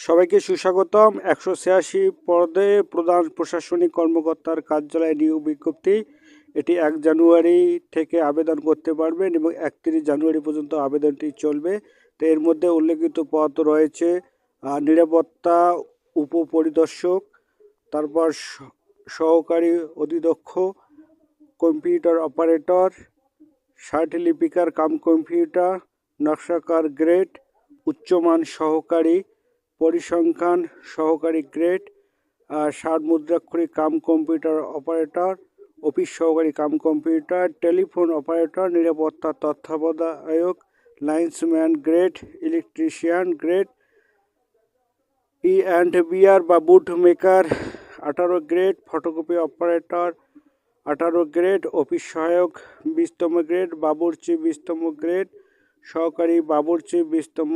সবাইকে সুস্বাগতম। 186 পদে প্রধান প্রশাসনিক কর্মকর্তার কার্যালয়ে নিয়োগ বিজ্ঞপ্তি। এটি 1 জানুয়ারি থেকে আবেদন করতে পারবেন এবং 31 জানুয়ারি পর্যন্ত আবেদনটি চলবে। তো এর মধ্যে উল্লেখিত পদ রয়েছে নিরাপত্তা উপপরিদর্শক, তারপর সহকারী অধিদক্ষ, কম্পিউটার অপারেটর, সার্টিলিপিকার কাম কম্পিউটার, নকশাকার গ্রেড, উচ্চমান সহকারী, পরিসংখ্যান সহকারী গ্রেড, ষাট মুদ্রাক্ষরী কাম কম্পিউটার অপারেটর, অফিস সহকারী কাম কম্পিউটার, টেলিফোন অপারেটর, নিরাপত্তা তত্ত্বাবধায়ক, linesman grade, electrician grade, E&BR বা boot maker 18 grade, photocopy operator 18 grade, office সহায়ক 20তম গ্রেড, বাবুর্চি 20তম গ্রেড, সহকারী বাবুর্চি 20তম